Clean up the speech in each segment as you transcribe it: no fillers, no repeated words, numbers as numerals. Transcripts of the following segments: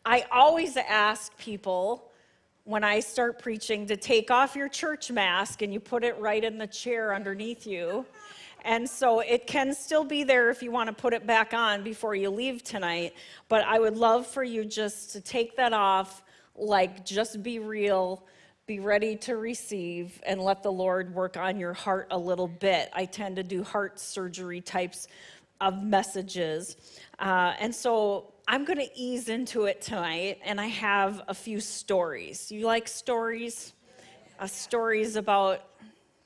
I always ask people when I start preaching to take off your church mask and you put it right in the chair underneath you. And so it can still be there if you want to put it back on before you leave tonight. But I would love for you just to take that off, like just be real, be ready to receive, and let the Lord work on your heart a little bit. I tend to do heart surgery types of messages. And so I'm going to ease into it tonight, and I have a few stories. You like stories? Stories about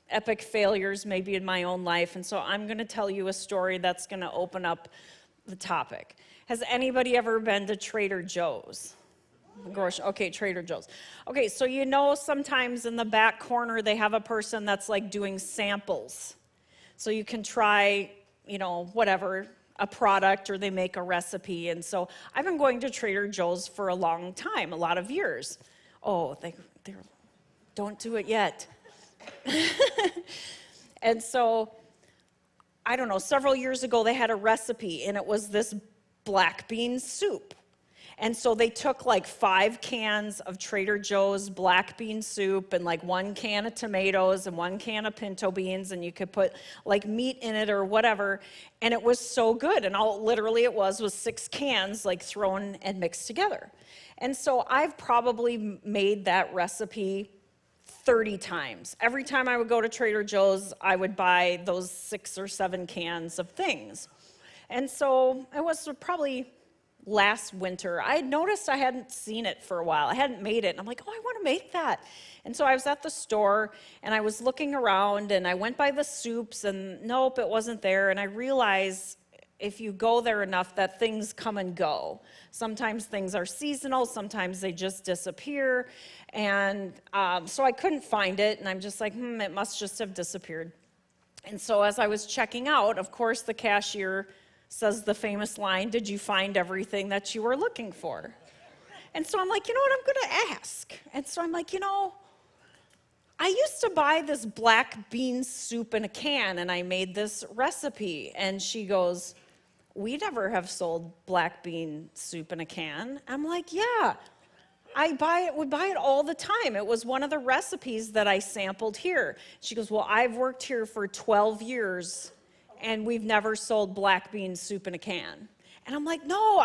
epic failures maybe in my own life, and so I'm going to tell you a story that's going to open up the topic. Has anybody ever been to Trader Joe's? Okay, Trader Joe's. Okay, so you know sometimes in the back corner they have a person that's like doing samples. So you can try, whatever, a product, or they make a recipe. And so I've been going to Trader Joe's for a long time, a lot of years. Oh, they don't do it yet. And so, I don't know, several years ago they had a recipe, and it was this black bean soup. And so they took like 5 cans of Trader Joe's black bean soup and like 1 can of tomatoes and 1 can of pinto beans, and you could put like meat in it or whatever, and it was so good. And all literally it was 6 cans like thrown and mixed together. And so I've probably made that recipe 30 times. Every time I would go to Trader Joe's, I would buy those 6 or 7 cans of things. And so it was probably last winter. I had noticed I hadn't seen it for a while. I hadn't made it. And I'm like, oh, I want to make that. And so I was at the store, and I was looking around, and I went by the soups, and nope, it wasn't there. And I realized if you go there enough that things come and go. Sometimes things are seasonal. Sometimes they just disappear. And so I couldn't find it. And I'm just like, it must just have disappeared. And so as I was checking out, of course, the cashier says the famous line, "Did you find everything that you were looking for?" And so I'm like, you know what, I'm going to ask. And so I'm like, I used to buy this black bean soup in a can, and I made this recipe. And she goes, "We never have sold black bean soup in a can." I'm like, yeah, would buy it all the time. It was one of the recipes that I sampled here. She goes, "Well, I've worked here for 12 years, and we've never sold black bean soup in a can." And I'm like, no.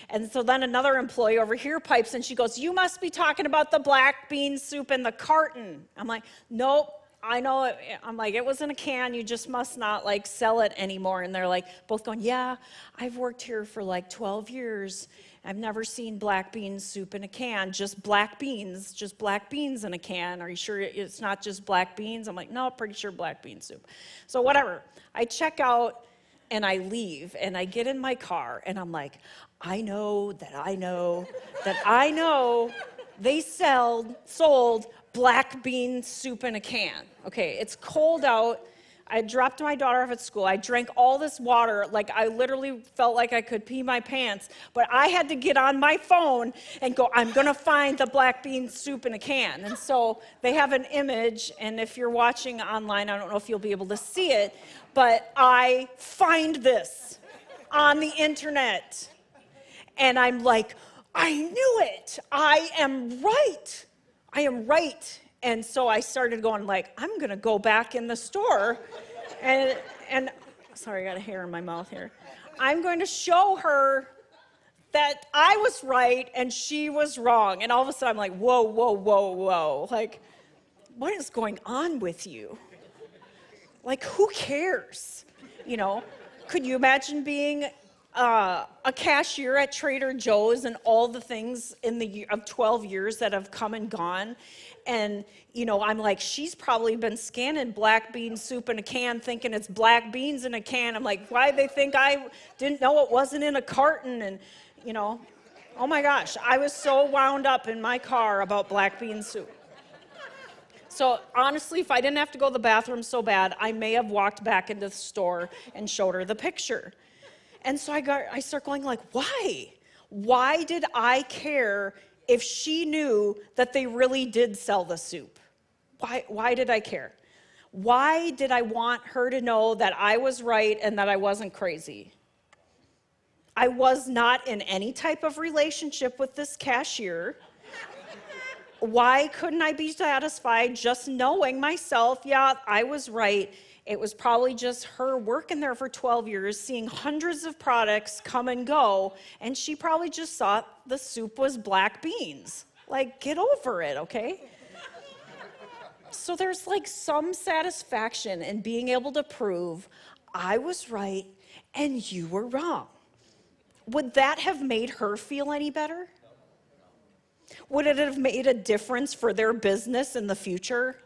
And so then another employee over here pipes in. She goes, "You must be talking about the black bean soup in the carton." I'm like, nope, I know it. I'm like, it was in a can. You just must not like sell it anymore. And they're like both going, yeah, I've worked here for like 12 years. I've never seen black bean soup in a can, just black beans in a can. Are you sure it's not just black beans? I'm like, no, pretty sure black bean soup. So whatever. I check out and I leave, and I get in my car, and I'm like, I know they sold black bean soup in a can. Okay, it's cold out. I dropped my daughter off at school. I drank all this water, like I literally felt like I could pee my pants, but I had to get on my phone and go, I'm gonna find the black bean soup in a can. And so they have an image, and if you're watching online, I don't know if you'll be able to see it, but I find this on the internet. And I'm like, I knew it. I am right. And so I started going like, I'm going to go back in the store and sorry, I got a hair in my mouth here. I'm going to show her that I was right and she was wrong. And all of a sudden I'm like, whoa. Like, what is going on with you? Like, who cares? Could you imagine being a cashier at Trader Joe's and all the things in the year of 12 years that have come and gone? And, I'm like, she's probably been scanning black bean soup in a can thinking it's black beans in a can. I'm like, why they think I didn't know it wasn't in a carton? And, oh my gosh, I was so wound up in my car about black bean soup. So honestly, if I didn't have to go to the bathroom so bad, I may have walked back into the store and showed her the picture. And so I start going like, why? Why did I care if she knew that they really did sell the soup? Why did I care? Why did I want her to know that I was right and that I wasn't crazy? I was not in any type of relationship with this cashier. Why couldn't I be satisfied just knowing myself, yeah, I was right. It was probably just her working there for 12 years, seeing hundreds of products come and go, and she probably just thought the soup was black beans. Like, get over it, okay? So there's like some satisfaction in being able to prove I was right and you were wrong. Would that have made her feel any better? Would it have made a difference for their business in the future?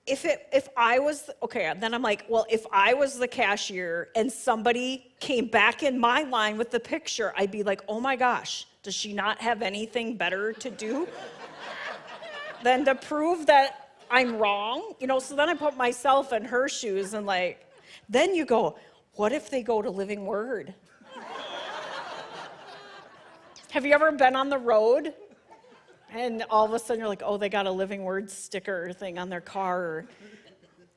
If I was, okay, then I'm like, well, if I was the cashier and somebody came back in my line with the picture, I'd be like, oh my gosh, does she not have anything better to do than to prove that I'm wrong? You know, so then I put myself in her shoes and like, then you go, what if they go to Living Word? Have you ever been on the road and all of a sudden you're like, oh, they got a Living Word sticker thing on their car?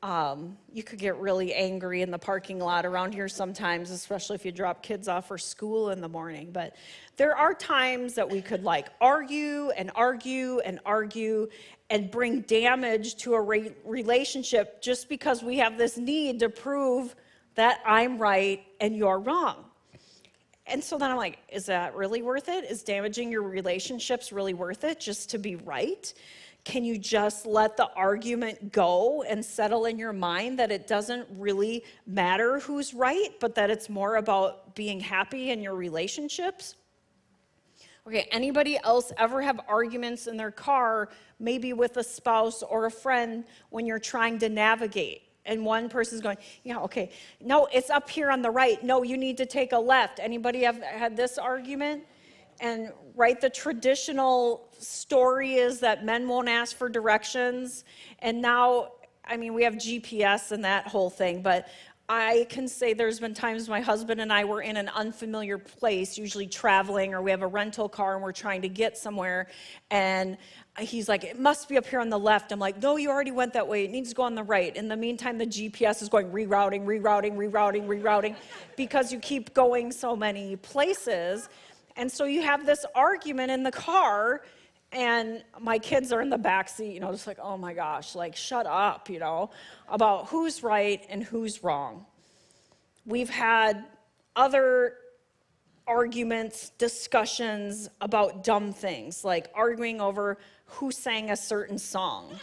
You could get really angry in the parking lot around here sometimes, especially if you drop kids off for school in the morning. But there are times that we could like argue and argue and argue and bring damage to a relationship just because we have this need to prove that I'm right and you're wrong. And so then I'm like, is that really worth it? Is damaging your relationships really worth it just to be right? Can you just let the argument go and settle in your mind that it doesn't really matter who's right, but that it's more about being happy in your relationships? Okay, anybody else ever have arguments in their car, maybe with a spouse or a friend, when you're trying to navigate? And one person's going, yeah, okay, no, it's up here on the right. No, you need to take a left. Anybody have had this argument? And right, the traditional story is that men won't ask for directions. And now, I mean, we have GPS and that whole thing, but I can say there's been times my husband and I were in an unfamiliar place, usually traveling, or we have a rental car and we're trying to get somewhere, and he's like, it must be up here on the left. I'm like, no, you already went that way. It needs to go on the right. In the meantime, the GPS is going rerouting, because you keep going so many places. And so you have this argument in the car, and my kids are in the back seat, you know, just like, oh my gosh, like, shut up, you know, about who's right and who's wrong. We've had other arguments, discussions about dumb things, like arguing over who sang a certain song.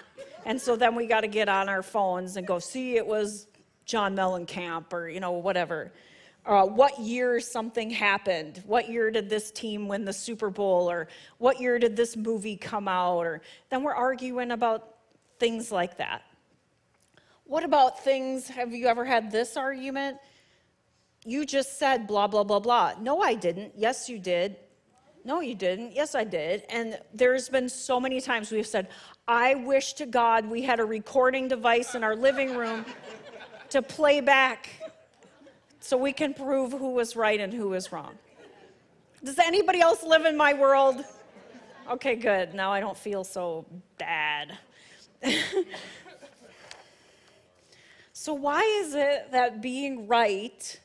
And so then we got to get on our phones and go, see, it was John Mellencamp, or, you know, whatever. What year something happened? What year did this team win the Super Bowl? Or what year did this movie come out? Or then we're arguing about things like that. What about things, have you ever had this argument? You just said blah, blah, blah, blah. No, I didn't. Yes, you did. No, you didn't. Yes, I did. And there's been so many times we've said, I wish to God we had a recording device in our living room to play back so we can prove who was right and who was wrong. Does anybody else live in my world? Okay, good. Now I don't feel so bad. So why is it that being right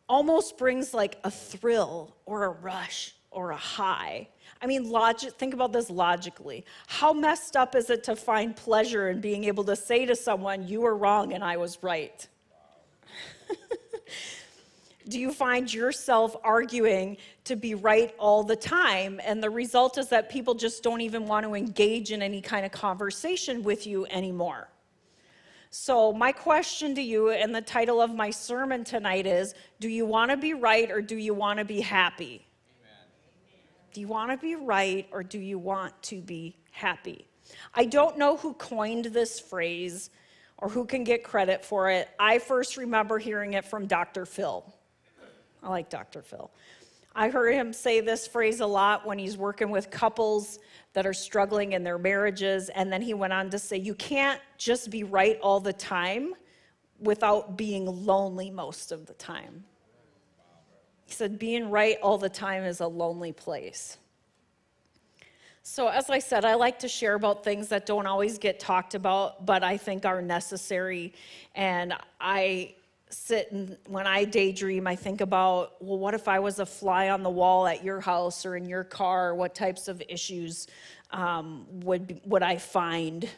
almost brings like a thrill or a rush or a high? I mean, think about this logically. How messed up is it to find pleasure in being able to say to someone, you were wrong and I was right? Do you find yourself arguing to be right all the time? And the result is that people just don't even want to engage in any kind of conversation with you anymore. So my question to you, and the title of my sermon tonight is, do you want to be right or do you want to be happy? Amen. Do you want to be right or do you want to be happy? I don't know who coined this phrase or who can get credit for it. I first remember hearing it from Dr. Phil. I like Dr. Phil. I heard him say this phrase a lot when he's working with couples that are struggling in their marriages, and then he went on to say, you can't just be right all the time without being lonely most of the time. He said, being right all the time is a lonely place. So as I said, I like to share about things that don't always get talked about, but I think are necessary. And I sit and when I daydream, I think about, well, what if I was a fly on the wall at your house or in your car? What types of issues would I find?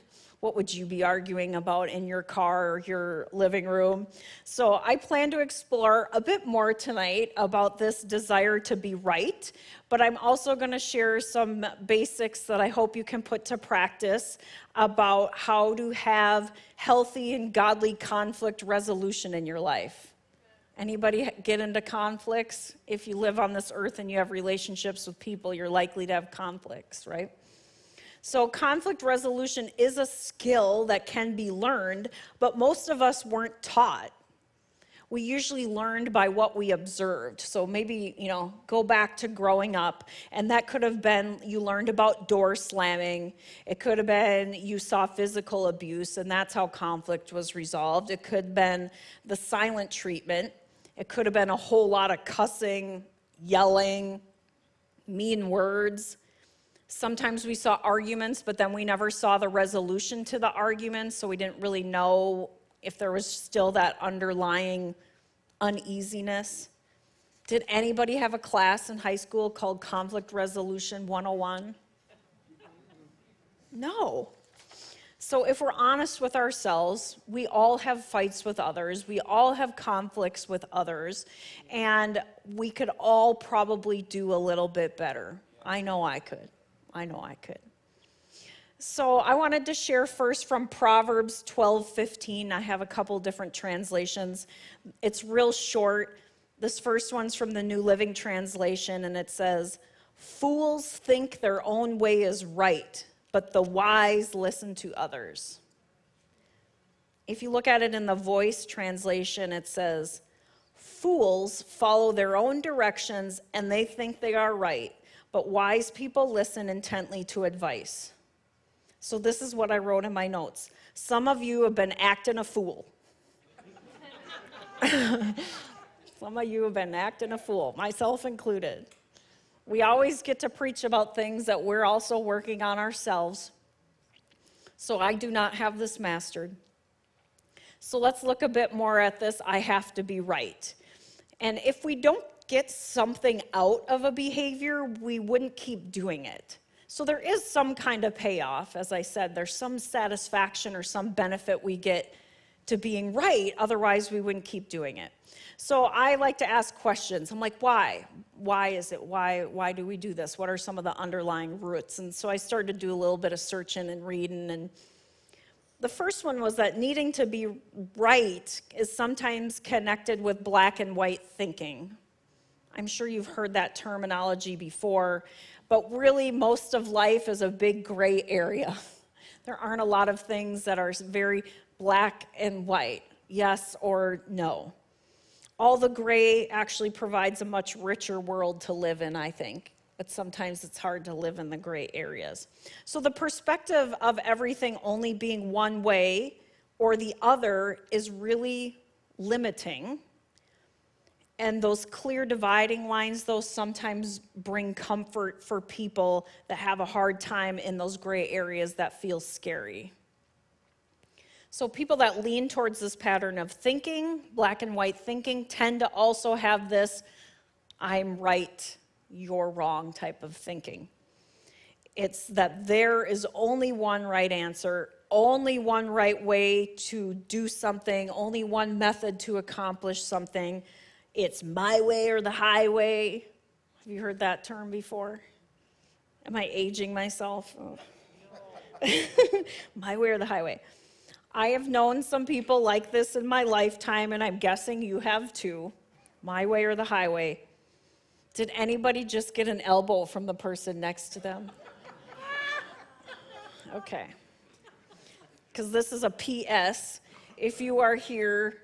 What would you be arguing about in your car or your living room? So I plan to explore a bit more tonight about this desire to be right, but I'm also going to share some basics that I hope you can put to practice about how to have healthy and godly conflict resolution in your life. Anybody get into conflicts? If you live on this earth and you have relationships with people, you're likely to have conflicts, right? So conflict resolution is a skill that can be learned, but most of us weren't taught. We usually learned by what we observed. So maybe, go back to growing up, and that could have been you learned about door slamming. It could have been you saw physical abuse, and that's how conflict was resolved. It could have been the silent treatment. It could have been a whole lot of cussing, yelling, mean words. Sometimes we saw arguments, but then we never saw the resolution to the argument, so we didn't really know if there was still that underlying uneasiness. Did anybody have a class in high school called Conflict Resolution 101? No. So if we're honest with ourselves, we all have fights with others, we all have conflicts with others, and we could all probably do a little bit better. I know I could. So I wanted to share first from Proverbs 12:15. I have a couple different translations. It's real short. This first one's from the New Living Translation, and it says, "Fools think their own way is right, but the wise listen to others." If you look at it in the Voice translation, it says, "Fools follow their own directions and they think they are right, but wise people listen intently to advice." So this is what I wrote in my notes. Some of you have been acting a fool. Some of you have been acting a fool, myself included. We always get to preach about things that we're also working on ourselves. So I do not have this mastered. So let's look a bit more at this, I have to be right. And if we don't get something out of a behavior, we wouldn't keep doing it. So there is some kind of payoff. As I said, there's some satisfaction or some benefit we get to being right, otherwise we wouldn't keep doing it. So I like to ask questions. I'm like, why? Why is it? Why do we do this? What are some of the underlying roots? And so I started to do a little bit of searching and reading, and the first one was that needing to be right is sometimes connected with black and white thinking. I'm sure you've heard that terminology before, but really most of life is a big gray area. There aren't a lot of things that are very black and white, yes or no. All the gray actually provides a much richer world to live in, I think, but sometimes it's hard to live in the gray areas. So the perspective of everything only being one way or the other is really limiting. And those clear dividing lines, those sometimes bring comfort for people that have a hard time in those gray areas that feel scary. So people that lean towards this pattern of thinking, black and white thinking, tend to also have this I'm right, you're wrong type of thinking. It's that there is only one right answer, only one right way to do something, only one method to accomplish something. It's my way or the highway. Have you heard that term before? Am I aging myself? Oh. My way or the highway. I have known some people like this in my lifetime, and I'm guessing you have too. My way or the highway. Did anybody just get an elbow from the person next to them? Okay. Because this is a PS. If you are here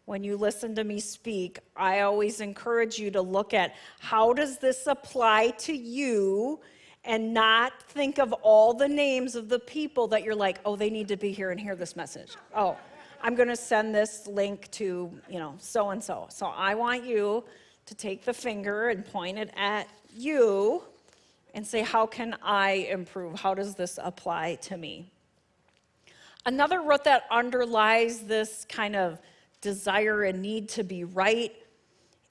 when you listen to me speak, I always encourage you to look at how does this apply to you, and not think of all the names of the people that you're like, oh, they need to be here and hear this message. Oh, I'm going to send this link to, so-and-so. So I want you to take the finger and point it at you and say, how can I improve? How does this apply to me? Another root that underlies this kind of desire and need to be right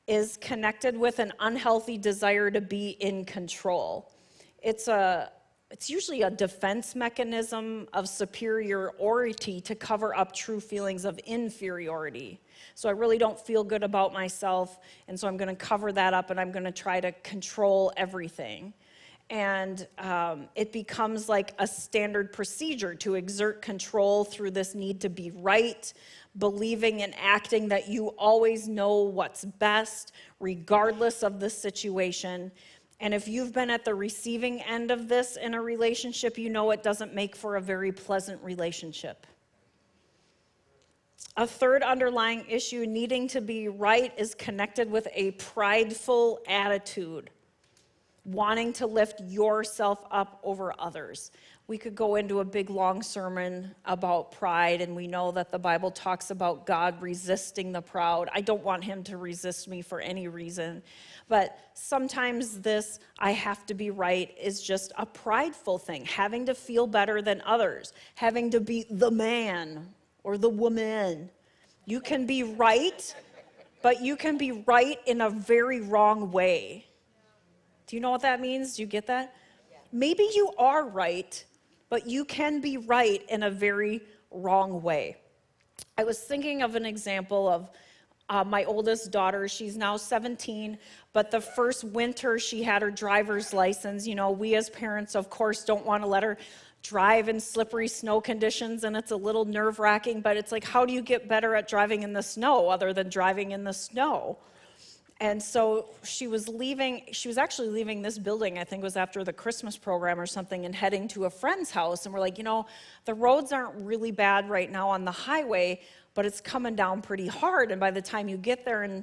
is connected with an unhealthy desire to be in control. It's usually a defense mechanism of superiority to cover up true feelings of inferiority. So I really don't feel good about myself, and so I'm going to cover that up, and I'm going to try to control everything. And it becomes like a standard procedure to exert control through this need to be right, believing and acting that you always know what's best, regardless of the situation. And if you've been at the receiving end of this in a relationship, you know it doesn't make for a very pleasant relationship. A third underlying issue needing to be right is connected with a prideful attitude, wanting to lift yourself up over others. We could go into a big long sermon about pride, and we know that the Bible talks about God resisting the proud. I don't want him to resist me for any reason. But sometimes this, I have to be right, is just a prideful thing, having to feel better than others, having to be the man or the woman. You can be right, but you can be right in a very wrong way. Do you know what that means? Do you get that? Maybe you are right, but you can be right in a very wrong way. I was thinking of an example of my oldest daughter. She's now 17, but the first winter she had her driver's license, we as parents, of course, don't want to let her drive in slippery snow conditions, and it's a little nerve-wracking, but it's like, how do you get better at driving in the snow other than driving in the snow? And so she was actually leaving this building, I think it was after the Christmas program or something, and heading to a friend's house. And we're like, the roads aren't really bad right now on the highway, but it's coming down pretty hard. And by the time you get there in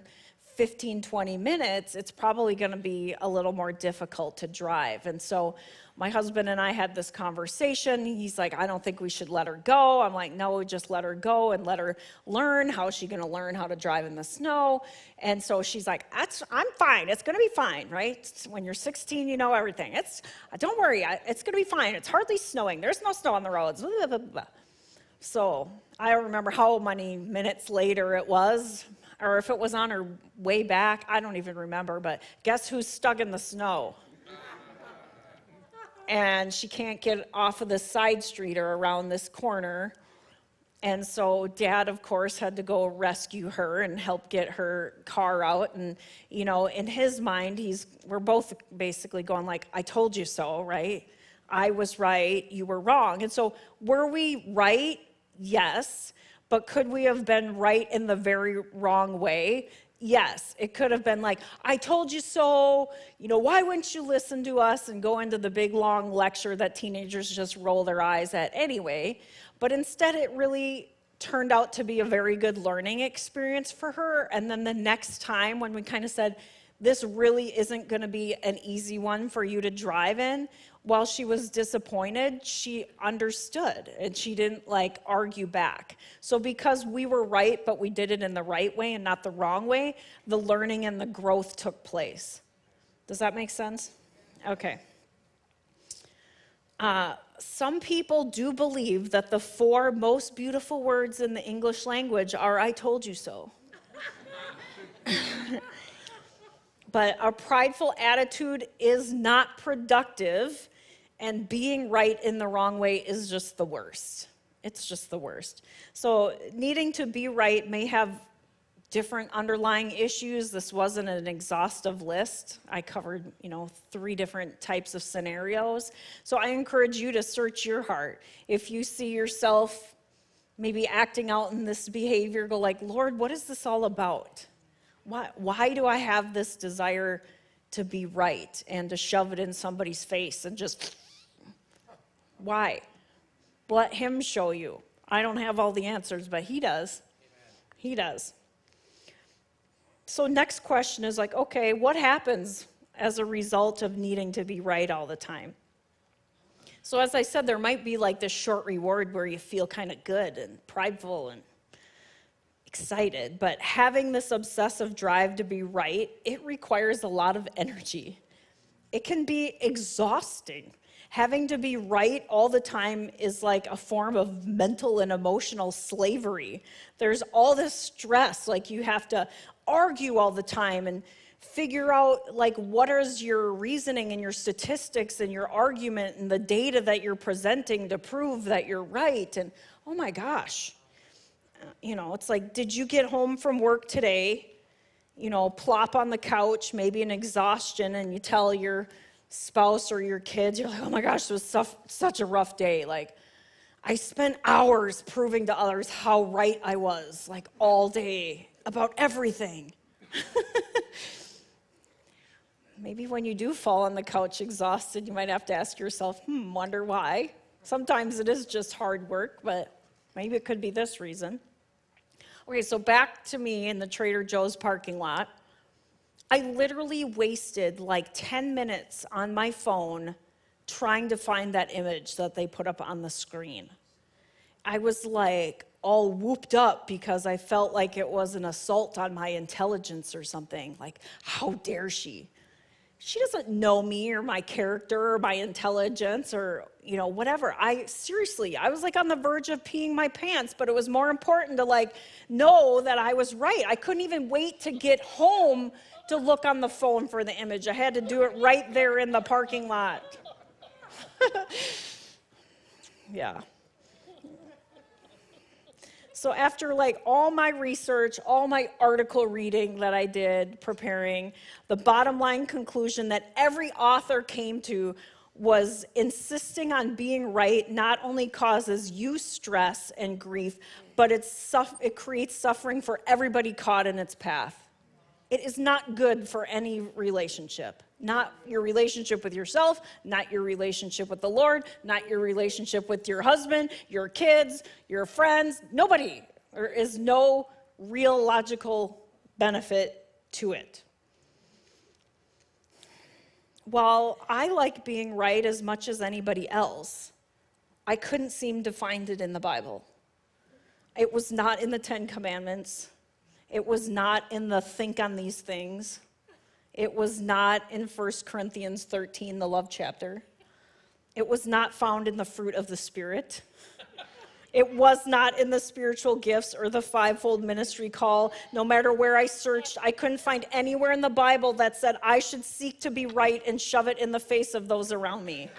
15, 20 minutes, it's probably going to be a little more difficult to drive. And so my husband and I had this conversation. He's like, I don't think we should let her go. I'm like, no, just let her go and let her learn. How is she going to learn how to drive in the snow? And so she's like, I'm fine. It's going to be fine, right? When you're 16, you know everything. Don't worry. It's going to be fine. It's hardly snowing. There's no snow on the roads. Blah, blah, blah. So I don't remember how many minutes later it was, or if it was on her way back. I don't even remember. But guess who's stuck in the snow? And she can't get off of this side street or around this corner. And so Dad, of course, had to go rescue her and help get her car out. And, in his mind, we're both basically going like, I told you so, right? I was right, you were wrong. And so were we right? Yes. But could we have been right in the very wrong way? Yes, it could have been like, I told you so, why wouldn't you listen to us, and go into the big long lecture that teenagers just roll their eyes at anyway. But instead, it really turned out to be a very good learning experience for her. And then the next time when we kind of said, this really isn't going to be an easy one for you to drive in, while she was disappointed, she understood, and she didn't argue back. So because we were right, but we did it in the right way and not the wrong way, the learning and the growth took place. Does that make sense? Okay. Some people do believe that the 4 most beautiful words in the English language are, I told you so. But a prideful attitude is not productive, and being right in the wrong way is just the worst. It's just the worst. So needing to be right may have different underlying issues. This wasn't an exhaustive list. I covered, 3 different types of scenarios. So I encourage you to search your heart. If you see yourself maybe acting out in this behavior, go like, Lord, what is this all about? Why do I have this desire to be right and to shove it in somebody's face and just, why? Let him show you. I don't have all the answers, but he does. Amen. He does. So next question is okay, what happens as a result of needing to be right all the time? So as I said, there might be this short reward where you feel kind of good and prideful and excited, but having this obsessive drive to be right, it requires a lot of energy. It can be exhausting. Having to be right all the time is like a form of mental and emotional slavery. There's all this stress, like you have to argue all the time and figure out like what is your reasoning and your statistics and your argument and the data that you're presenting to prove that you're right. And oh my gosh, it's like, did you get home from work today, plop on the couch, maybe in exhaustion, and you tell your spouse or your kids, you're like, oh my gosh, it was such a rough day. Like, I spent hours proving to others how right I was, like all day, about everything. Maybe when you do fall on the couch exhausted, you might have to ask yourself, wonder why. Sometimes it is just hard work, but maybe it could be this reason. Okay, so back to me in the Trader Joe's parking lot. I literally wasted like 10 minutes on my phone trying to find that image that they put up on the screen. I was like all whooped up because I felt like it was an assault on my intelligence or something. Like, how dare she? She doesn't know me or my character or my intelligence or, whatever. I was like on the verge of peeing my pants, but it was more important to like know that I was right. I couldn't even wait to get home to look on the phone for the image. I had to do it right there in the parking lot. Yeah. So after like all my research, all my article reading that I did preparing, the bottom line conclusion that every author came to was insisting on being right not only causes you stress and grief, but it creates suffering for everybody caught in its path. It is not good for any relationship. Not your relationship with yourself, not your relationship with the Lord, not your relationship with your husband, your kids, your friends, nobody. There is no real logical benefit to it. While I like being right as much as anybody else, I couldn't seem to find it in the Bible. It was not in the Ten Commandments. It was not in the think on these things. It was not in 1 Corinthians 13, the love chapter. It was not found in the fruit of the Spirit. It was not in the spiritual gifts or the fivefold ministry call. No matter where I searched, I couldn't find anywhere in the Bible that said I should seek to be right and shove it in the face of those around me.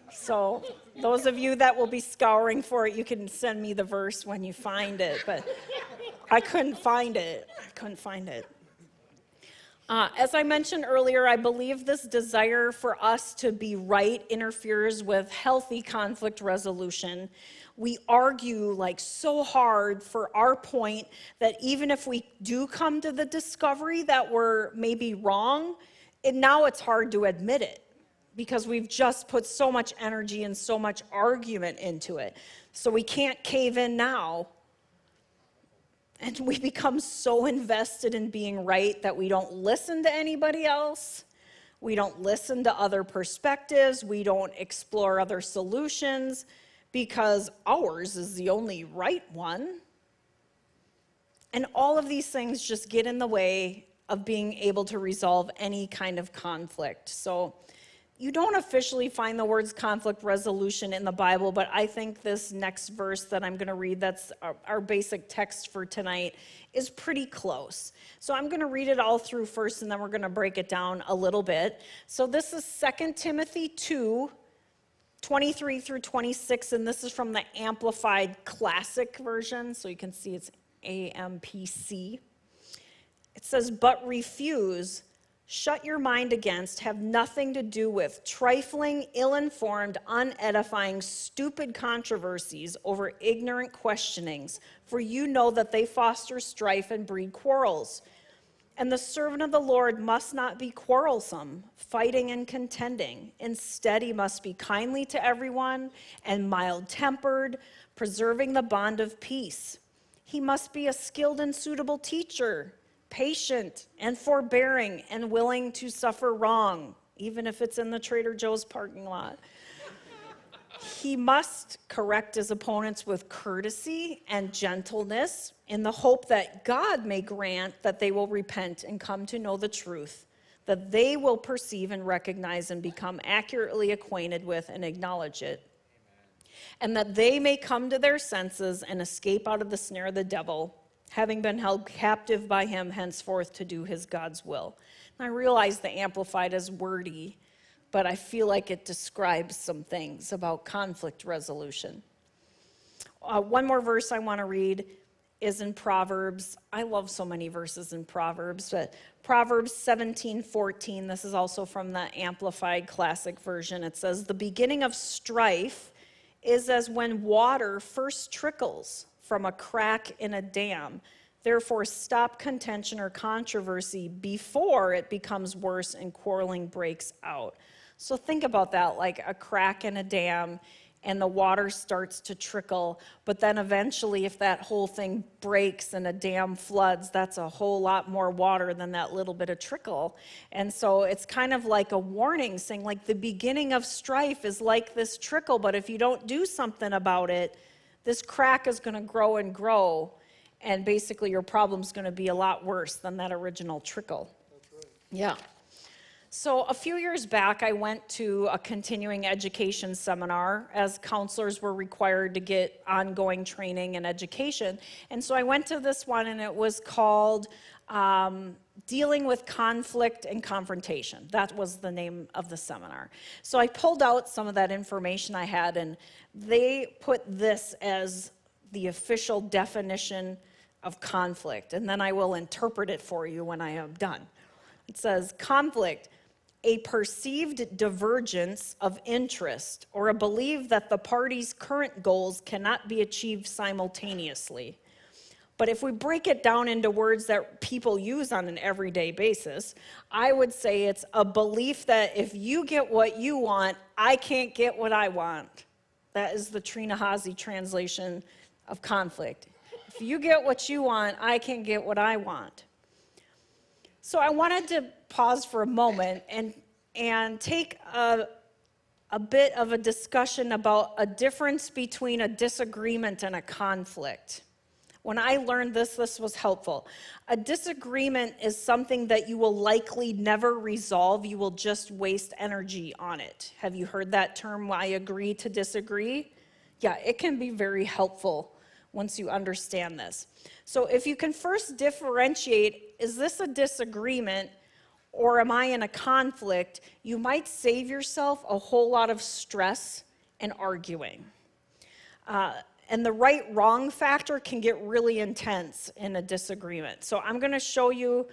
So those of you that will be scouring for it, you can send me the verse when you find it, but I couldn't find it. As I mentioned earlier, I believe this desire for us to be right interferes with healthy conflict resolution. We argue like so hard for our point that even if we do come to the discovery that we're maybe wrong, now it's hard to admit it because we've just put so much energy and so much argument into it. So we can't cave in now. And we become so invested in being right that we don't listen to anybody else. We don't listen to other perspectives. We don't explore other solutions because ours is the only right one. And all of these things just get in the way of being able to resolve any kind of conflict. So you don't officially find the words conflict resolution in the Bible, but I think this next verse that I'm going to read, that's our basic text for tonight, is pretty close. So I'm going to read it all through first, and then we're going to break it down a little bit. So this is 2 Timothy 2, 23 through 26, and this is from the Amplified Classic version, so you can see it's AMPC. It says, "But refuse, shut your mind against, have nothing to do with trifling, ill-informed, unedifying, stupid controversies over ignorant questionings, for you know that they foster strife and breed quarrels. And the servant of the Lord must not be quarrelsome, fighting and contending. Instead, he must be kindly to everyone and mild-tempered, preserving the bond of peace. He must be a skilled and suitable teacher, patient and forbearing and willing to suffer wrong, even if it's in the Trader Joe's parking lot. He must correct his opponents with courtesy and gentleness in the hope that God may grant that they will repent and come to know the truth, that they will perceive and recognize and become accurately acquainted with and acknowledge it, and that they may come to their senses and escape out of the snare of the devil, having been held captive by him henceforth to do his God's will. And I realize the Amplified is wordy, but I feel like it describes some things about conflict resolution. One more verse I want to read is in Proverbs. I love so many verses in Proverbs, but Proverbs 17:14, this is also from the Amplified Classic Version. It says, "The beginning of strife is as when water first trickles from a crack in a dam. Therefore, stop contention or controversy before it becomes worse and quarreling breaks out." So think about that, like a crack in a dam, and the water starts to trickle, but then eventually if that whole thing breaks and a dam floods, that's a whole lot more water than that little bit of trickle. And so it's kind of like a warning saying, like, the beginning of strife is like this trickle, but if you don't do something about it, this crack is going to grow and grow, and basically your problem's going to be a lot worse than that original trickle. That's right. Yeah. So a few years back, I went to a continuing education seminar, as counselors were required to get ongoing training and education. And so I went to this one, and it was called Dealing with Conflict and Confrontation. That was the name of the seminar. So I pulled out some of that information I had, and they put this as the official definition of conflict. And then I will interpret it for you when I am done. It says, conflict, a perceived divergence of interest or a belief that the party's current goals cannot be achieved simultaneously. But if we break it down into words that people use on an everyday basis, I would say it's a belief that if you get what you want, I can't get what I want. That is the Treena Haase translation of conflict. If you get what you want, I can't get what I want. So I wanted to pause for a moment and take a bit of a discussion about a difference between a disagreement and a conflict. When I learned this was helpful. A disagreement is something that you will likely never resolve. You will just waste energy on it. Have you heard that term, I agree to disagree? Yeah, it can be very helpful once you understand this. So if you can first differentiate, is this a disagreement or am I in a conflict, you might save yourself a whole lot of stress and arguing. And the right-wrong factor can get really intense in a disagreement. So I'm going to show you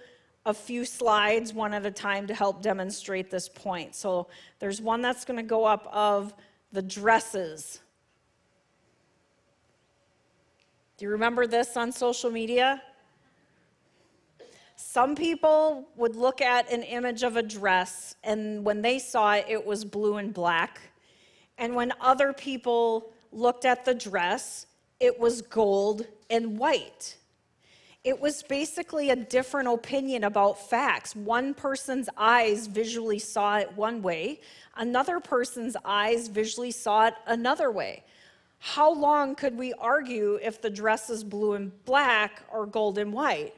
a few slides one at a time to help demonstrate this point. So there's one that's going to go up of the dresses. Do you remember this on social media? Some people would look at an image of a dress, and when they saw it, it was blue and black. And when other people looked at the dress, it was gold and white. It was basically a different opinion about facts. One person's eyes visually saw it one way, another person's eyes visually saw it another way. How long could we argue if the dress is blue and black or gold and white?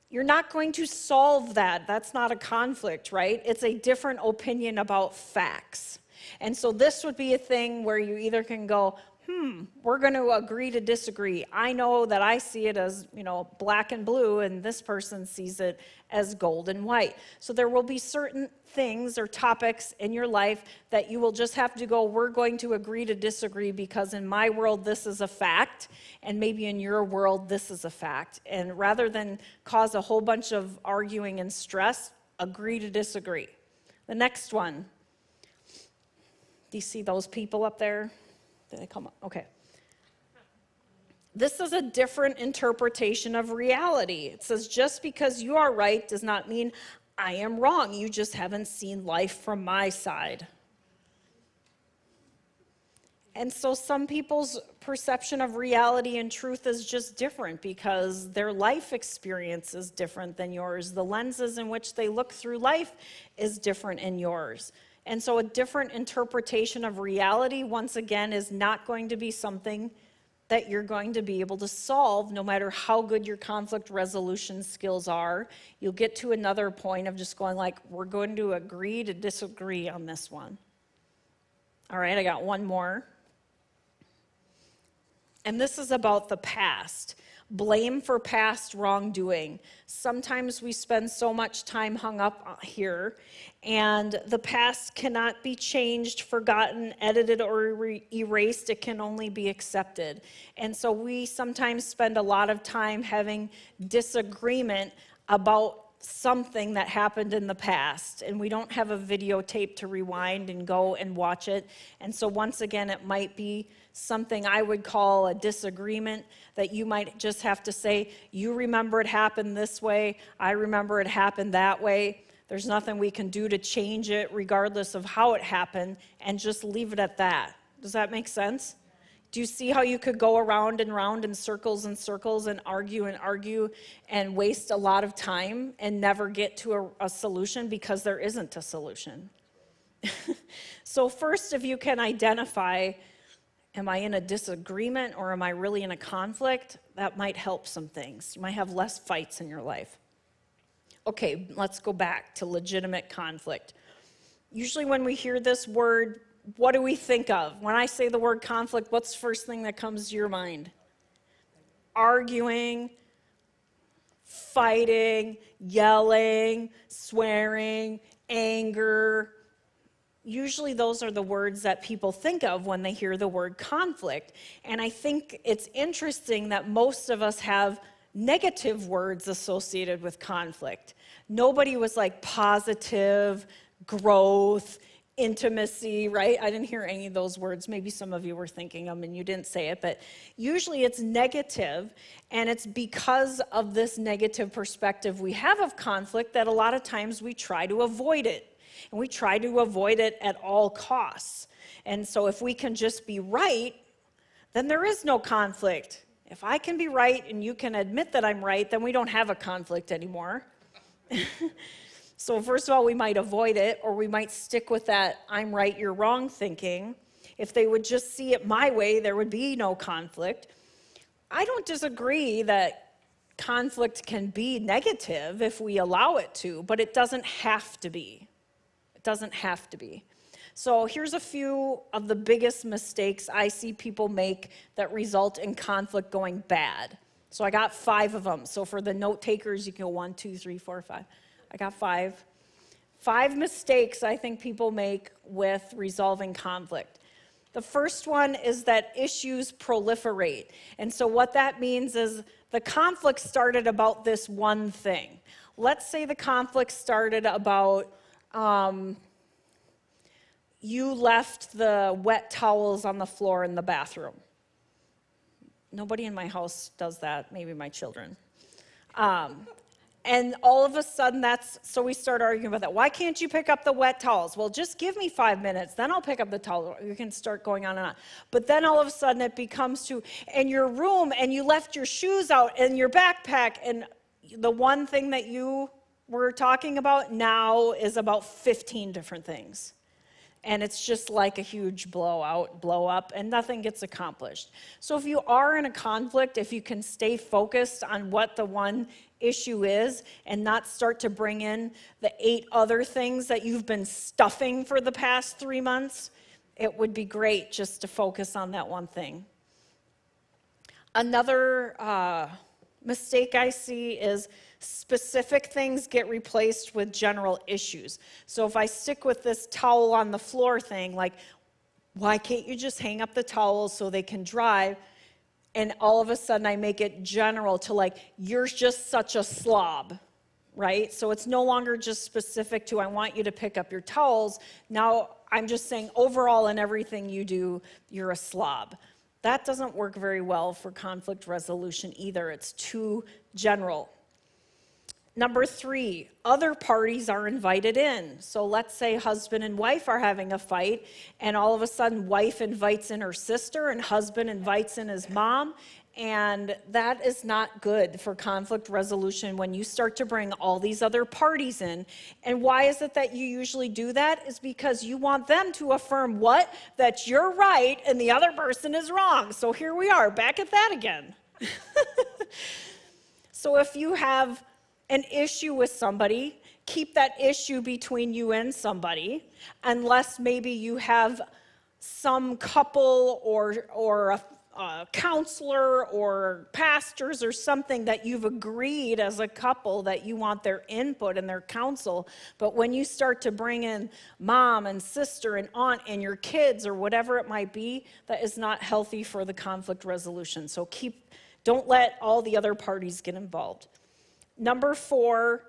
You're not going to solve that. That's not a conflict, right? It's a different opinion about facts. And so this would be a thing where you either can go, we're going to agree to disagree. I know that I see it as, black and blue, and this person sees it as gold and white. So there will be certain things or topics in your life that you will just have to go, we're going to agree to disagree because in my world this is a fact, and maybe in your world this is a fact. And rather than cause a whole bunch of arguing and stress, agree to disagree. The next one. Do you see those people up there? Did they come up? Okay. This is a different interpretation of reality. It says, just because you are right does not mean I am wrong. You just haven't seen life from my side. And so some people's perception of reality and truth is just different because their life experience is different than yours. The lenses in which they look through life is different in yours. And so a different interpretation of reality, once again, is not going to be something that you're going to be able to solve no matter how good your conflict resolution skills are. You'll get to another point of just going like, we're going to agree to disagree on this one. All right, I got one more. And this is about the past. Blame for past wrongdoing. Sometimes we spend so much time hung up here, and the past cannot be changed, forgotten, edited, or erased. It can only be accepted. And so we sometimes spend a lot of time having disagreement about something that happened in the past, and we don't have a videotape to rewind and go and watch it. And so once again, it might be something I would call a disagreement that you might just have to say, you remember it happened this way, I remember it happened that way. There's nothing we can do to change it regardless of how it happened, and just leave it at that. Does that make sense? Do you see how you could go around and round in circles and circles and argue and waste a lot of time and never get to a solution because there isn't a solution? So first, if you can identify, am I in a disagreement or am I really in a conflict? That might help some things. You might have less fights in your life. Okay, let's go back to legitimate conflict. Usually when we hear this word, what do we think of? When I say the word conflict, what's the first thing that comes to your mind? Arguing, fighting, yelling, swearing, anger. Usually those are the words that people think of when they hear the word conflict. And I think it's interesting that most of us have negative words associated with conflict. Nobody was like positive, growth, intimacy, right? I didn't hear any of those words. Maybe some of you were thinking them and you didn't say it, but usually it's negative, and it's because of this negative perspective we have of conflict that a lot of times we try to avoid it, and we try to avoid it at all costs. And so if we can just be right, then there is no conflict. If I can be right and you can admit that I'm right, then we don't have a conflict anymore. So first of all, we might avoid it, or we might stick with that I'm right, you're wrong thinking. If they would just see it my way, there would be no conflict. I don't disagree that conflict can be negative if we allow it to, but it doesn't have to be. It doesn't have to be. So here's a few of the biggest mistakes I see people make that result in conflict going bad. So I got 5 of them. So for the note takers, you can go 1, 2, 3, 4, 5. I got 5. 5 mistakes I think people make with resolving conflict. The first one is that issues proliferate. And so what that means is the conflict started about this one thing. Let's say the conflict started about you left the wet towels on the floor in the bathroom. Nobody in my house does that, maybe my children. And all of a sudden so we start arguing about that. Why can't you pick up the wet towels? Well, just give me 5 minutes, then I'll pick up the towel. You can start going on and on. But then all of a sudden it becomes in your room, and you left your shoes out in your backpack, and the one thing that you were talking about now is about 15 different things. And it's just like a huge blow up, and nothing gets accomplished. So if you are in a conflict, if you can stay focused on what the one issue is and not start to bring in the 8 other things that you've been stuffing for the past 3 months, it would be great just to focus on that one thing. Another mistake I see is specific things get replaced with general issues. So if I stick with this towel on the floor thing, like, why can't you just hang up the towels so they can dry? And all of a sudden I make it general to like, you're just such a slob, right? So it's no longer just specific to I want you to pick up your towels. Now I'm just saying overall in everything you do, you're a slob. That doesn't work very well for conflict resolution either. It's too general. Number 3, other parties are invited in. So let's say husband and wife are having a fight, and all of a sudden wife invites in her sister and husband invites in his mom, And that is not good for conflict resolution when you start to bring all these other parties in. And why is it that you usually do that? Is because you want them to affirm what? That you're right and the other person is wrong. So here we are, back at that again. So if you have an issue with somebody, keep that issue between you and somebody, unless maybe you have some couple or a counselor or pastors or something that you've agreed as a couple that you want their input and their counsel. But when you start to bring in mom and sister and aunt and your kids or whatever it might be, that is not healthy for the conflict resolution. So don't let all the other parties get involved. Number 4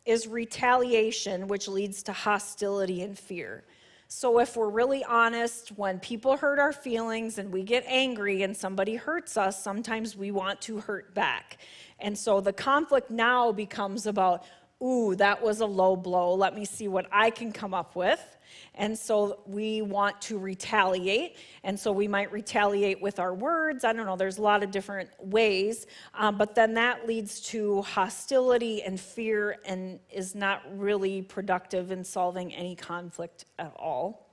is retaliation, which leads to hostility and fear. So if we're really honest, when people hurt our feelings and we get angry and somebody hurts us, sometimes we want to hurt back. And so the conflict now becomes about, ooh, that was a low blow. Let me see what I can come up with. And so we want to retaliate. And so we might retaliate with our words. I don't know, there's a lot of different ways. But then that leads to hostility and fear and is not really productive in solving any conflict at all.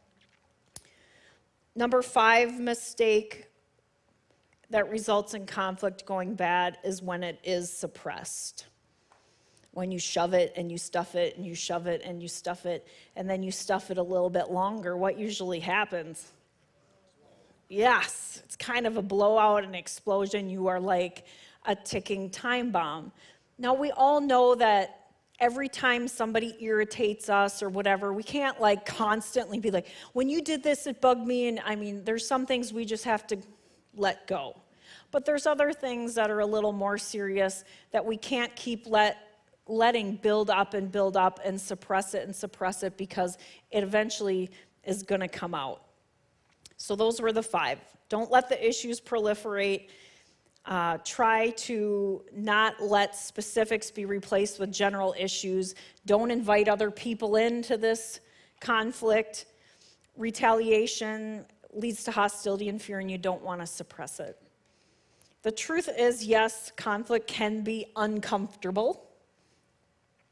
Number 5 mistake that results in conflict going bad is when it is suppressed. When you shove it and you stuff it and you shove it and you stuff it and then you stuff it a little bit longer, what usually happens? Yes, it's kind of a blowout, an explosion. You are like a ticking time bomb. Now, we all know that every time somebody irritates us or whatever, we can't like constantly be like, when you did this, it bugged me. And I mean, there's some things we just have to let go. But there's other things that are a little more serious that we can't keep letting build up and suppress it because it eventually is going to come out. So those were the 5. Don't let the issues proliferate. Try to not let specifics be replaced with general issues. Don't invite other people into this conflict. Retaliation leads to hostility and fear, and you don't want to suppress it. The truth is, yes, conflict can be uncomfortable.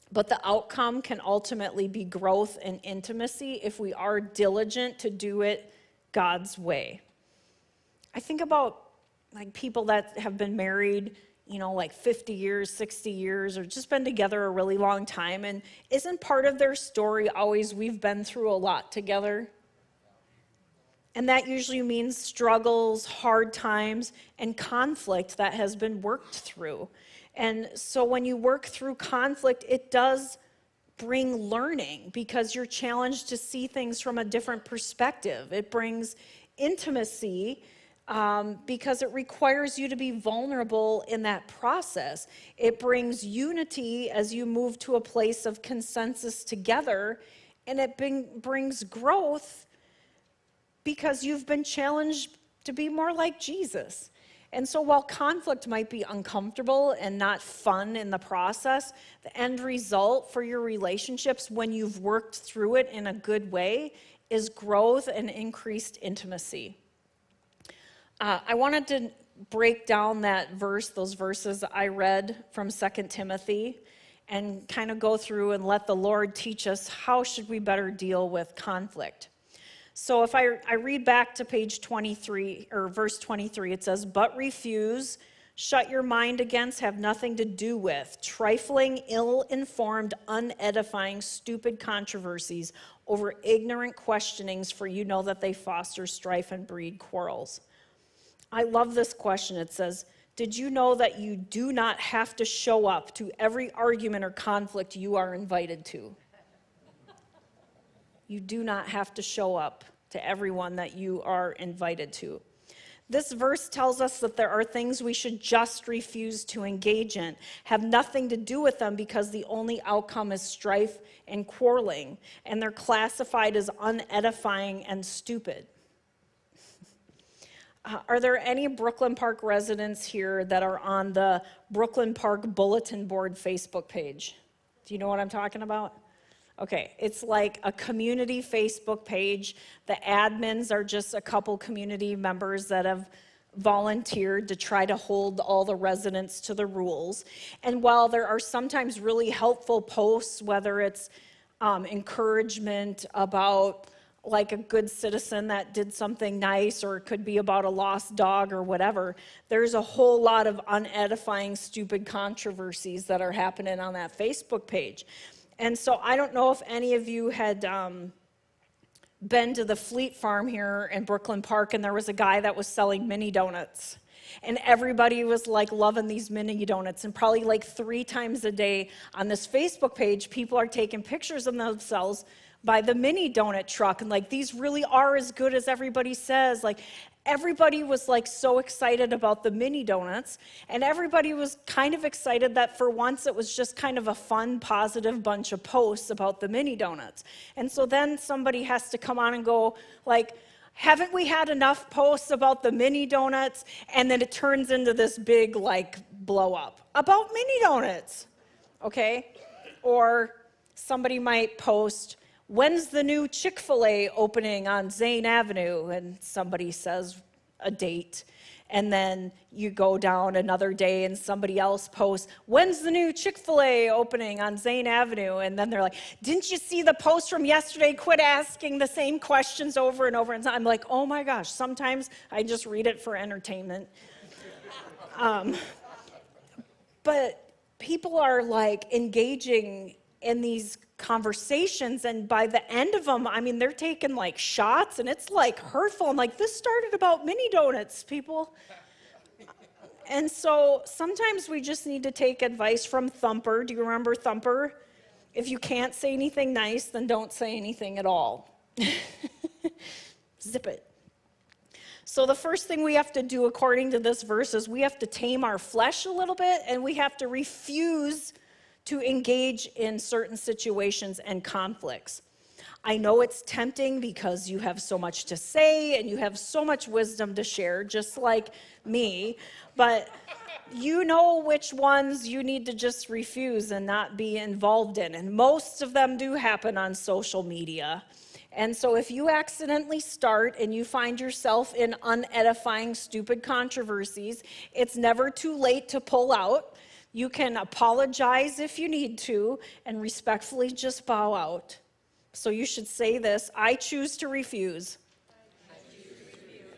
But the outcome can ultimately be growth and intimacy if we are diligent to do it God's way. I think about like people that have been married, like 50 years, 60 years, or just been together a really long time. And isn't part of their story always we've been through a lot together? And that usually means struggles, hard times, and conflict that has been worked through. And so when you work through conflict, it does bring learning because you're challenged to see things from a different perspective. It brings intimacy because it requires you to be vulnerable in that process. It brings unity as you move to a place of consensus together, and it brings growth because you've been challenged to be more like Jesus. And so while conflict might be uncomfortable and not fun in the process, the end result for your relationships when you've worked through it in a good way is growth and increased intimacy. I wanted to break down those verses I read from 2 Timothy and kind of go through and let the Lord teach us how should we better deal with conflict. So if I read back to page 23, or verse 23, it says, "But refuse, shut your mind against, have nothing to do with, trifling, ill-informed, unedifying, stupid controversies over ignorant questionings, for you know that they foster strife and breed quarrels." I love this question. It says, did you know that you do not have to show up to every argument or conflict you are invited to? You do not have to show up to everyone that you are invited to. This verse tells us that there are things we should just refuse to engage in, have nothing to do with them because the only outcome is strife and quarreling, and they're classified as unedifying and stupid. Are there any Brooklyn Park residents here that are on the Brooklyn Park Bulletin Board Facebook page? Do you know what I'm talking about? Okay, it's like a community Facebook page. The admins are just a couple community members that have volunteered to try to hold all the residents to the rules. And while there are sometimes really helpful posts, whether it's encouragement about like a good citizen that did something nice, or it could be about a lost dog or whatever, there's a whole lot of unedifying, stupid controversies that are happening on that Facebook page. And so I don't know if any of you had been to the Fleet Farm here in Brooklyn Park, and there was a guy that was selling mini donuts. And everybody was like loving these mini donuts. And probably like 3 times a day on this Facebook page, people are taking pictures of themselves by the mini donut truck. And like, these really are as good as everybody says. Like, everybody was like so excited about the mini donuts. And everybody was kind of excited that for once it was just kind of a fun, positive bunch of posts about the mini donuts. And so then somebody has to come on and go like, haven't we had enough posts about the mini donuts? And then it turns into this big like blow up about mini donuts, okay? Or somebody might post, when's the new Chick-fil-A opening on Zane Avenue? And somebody says a date. And then you go down another day and somebody else posts, when's the new Chick-fil-A opening on Zane Avenue? And then they're like, didn't you see the post from yesterday? Quit asking the same questions over and over. And I'm like, oh my gosh, sometimes I just read it for entertainment. But people are like engaging in these conversations, and by the end of them, I mean, they're taking like shots, and it's like hurtful. I'm like, this started about mini donuts, people. And so sometimes we just need to take advice from Thumper. Do you remember Thumper? If you can't say anything nice, then don't say anything at all. Zip it. So the first thing we have to do according to this verse is we have to tame our flesh a little bit, and we have to refuse to engage in certain situations and conflicts. I know it's tempting because you have so much to say and you have so much wisdom to share, just like me, but you know which ones you need to just refuse and not be involved in. And most of them do happen on social media. And so if you accidentally start and you find yourself in unedifying, stupid controversies, it's never too late to pull out. You can apologize if you need to and respectfully just bow out. So you should say this, I choose to refuse.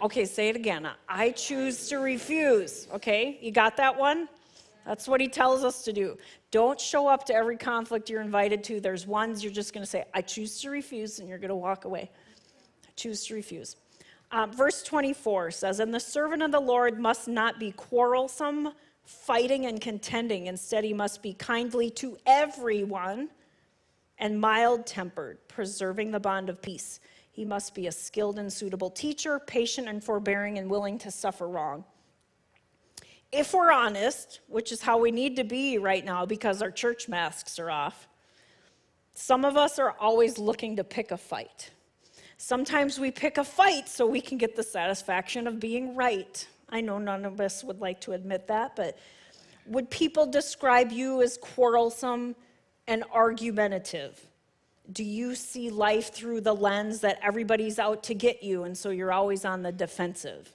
Okay, say it again. I choose to refuse. Okay, you got that one? That's what he tells us to do. Don't show up to every conflict you're invited to. There's ones you're just going to say, I choose to refuse, and you're going to walk away. I choose to refuse. Verse 24 says, and the servant of the Lord must not be quarrelsome, fighting and contending. Instead, he must be kindly to everyone and mild-tempered, preserving the bond of peace. He must be a skilled and suitable teacher, patient and forbearing, and willing to suffer wrong. If we're honest, which is how we need to be right now because our church masks are off, some of us are always looking to pick a fight. Sometimes we pick a fight so we can get the satisfaction of being right. I know none of us would like to admit that, but would people describe you as quarrelsome and argumentative? Do you see life through the lens that everybody's out to get you, and so you're always on the defensive?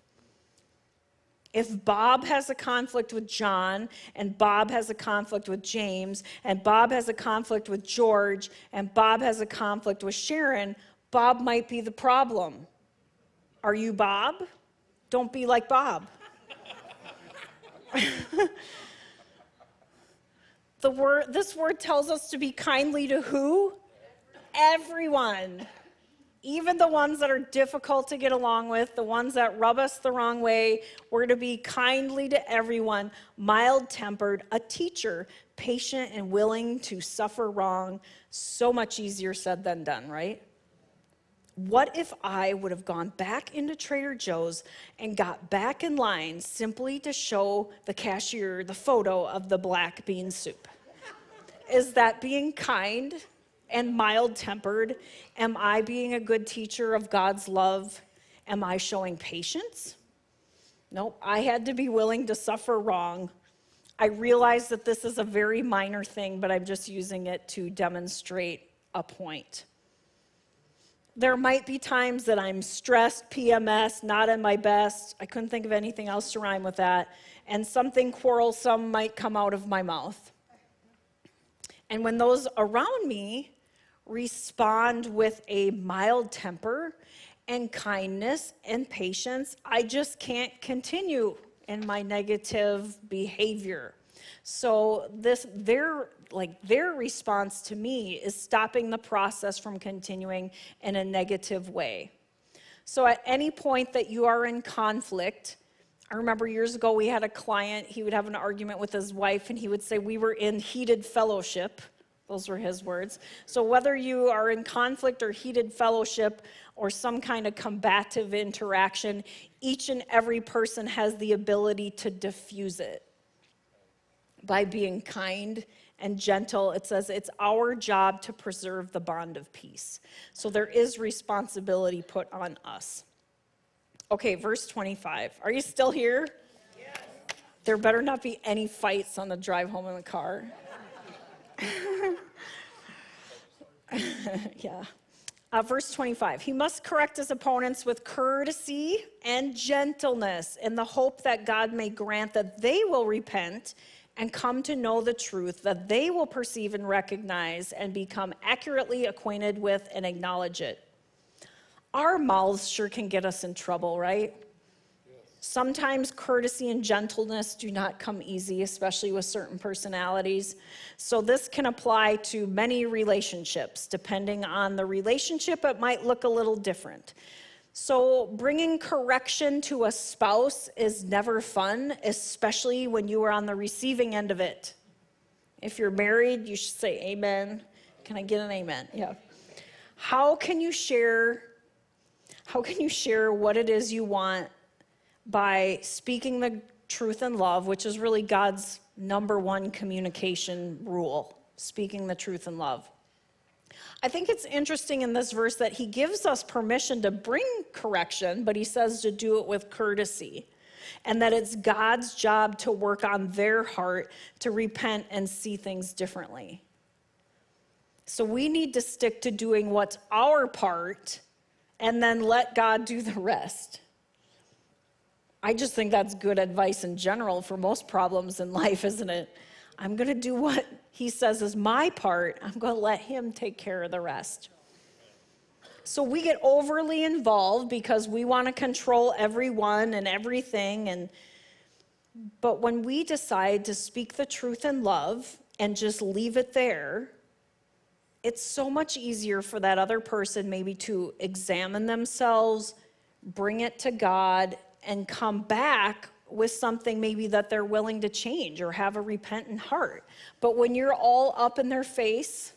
If Bob has a conflict with John, and Bob has a conflict with James, and Bob has a conflict with George, and Bob has a conflict with Sharon, Bob might be the problem. Are you Bob? Don't be like Bob. This word tells us to be kindly to who? Everyone. Even the ones that are difficult to get along with, the ones that rub us the wrong way. We're to be kindly to everyone, mild-tempered, a teacher, patient and willing to suffer wrong. So much easier said than done, right? What if I would have gone back into Trader Joe's and got back in line simply to show the cashier the photo of the black bean soup? Is that being kind and mild-tempered? Am I being a good teacher of God's love? Am I showing patience? Nope, I had to be willing to suffer wrong. I realize that this is a very minor thing, but I'm just using it to demonstrate a point. There might be times that I'm stressed, PMS, not in my best. I couldn't think of anything else to rhyme with that. And something quarrelsome might come out of my mouth. And when those around me respond with a mild temper and kindness and patience, I just can't continue in my negative behavior. So their response to me is stopping the process from continuing in a negative way. So at any point that you are in conflict, I remember years ago we had a client, he would have an argument with his wife and he would say we were in heated fellowship. Those were his words. So whether you are in conflict or heated fellowship or some kind of combative interaction, each and every person has the ability to diffuse it by being kind and gentle. It says it's our job to preserve the bond of peace. So there is responsibility put on us. Okay, verse 25. Are you still here? Yes. There better not be any fights on the drive home in the car. Yeah. Verse 25. He must correct his opponents with courtesy and gentleness in the hope that God may grant that they will repent and come to know the truth, that they will perceive and recognize and become accurately acquainted with and acknowledge it. Our mouths sure can get us in trouble, right? Yes. Sometimes courtesy and gentleness do not come easy, especially with certain personalities. So this can apply to many relationships. Depending on the relationship, it might look a little different. So bringing correction to a spouse is never fun, especially when you are on the receiving end of it. If you're married, you should say amen. Can I get an amen? Yeah. How can you share what it is you want by speaking the truth in love, which is really God's number one communication rule, speaking the truth in love? I think it's interesting in this verse that he gives us permission to bring correction, but he says to do it with courtesy, and that it's God's job to work on their heart to repent and see things differently. So we need to stick to doing what's our part and then let God do the rest. I just think that's good advice in general for most problems in life, isn't it? I'm going to do what he says is my part. I'm going to let him take care of the rest. So we get overly involved because we want to control everyone and everything. But when we decide to speak the truth in love and just leave it there, it's so much easier for that other person maybe to examine themselves, bring it to God, and come back with something maybe that they're willing to change or have a repentant heart. But when you're all up in their face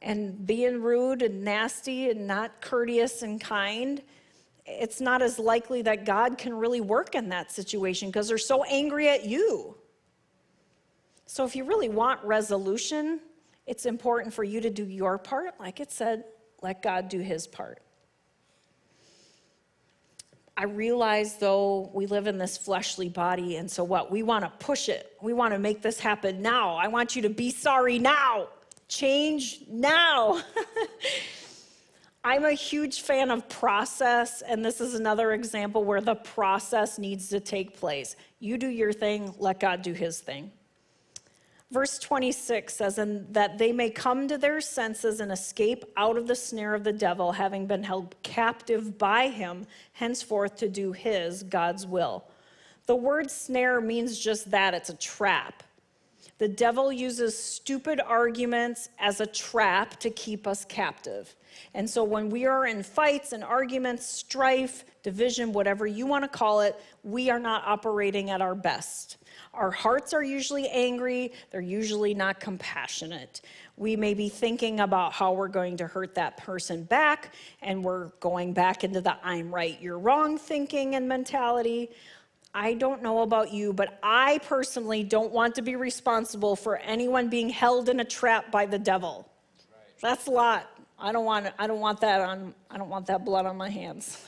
and being rude and nasty and not courteous and kind, it's not as likely that God can really work in that situation because they're so angry at you. So if you really want resolution, it's important for you to do your part. Like it said, let God do his part. I realize, though, we live in this fleshly body, and so what? We want to push it. We want to make this happen now. I want you to be sorry now. Change now. I'm a huge fan of process, and this is another example where the process needs to take place. You do your thing, let God do his thing. Verse 26 says, and that they may come to their senses and escape out of the snare of the devil, having been held captive by him, henceforth to do his, God's will. The word snare means just that, it's a trap. The devil uses stupid arguments as a trap to keep us captive. And so when we are in fights and arguments, strife, division, whatever you want to call it, we are not operating at our best. Our hearts are usually angry. They're usually not compassionate. We may be thinking about how we're going to hurt that person back, and we're going back into the I'm right, you're wrong thinking and mentality. I don't know about you, but I personally don't want to be responsible for anyone being held in a trap by the devil. Right. That's a lot. I don't want that blood on my hands.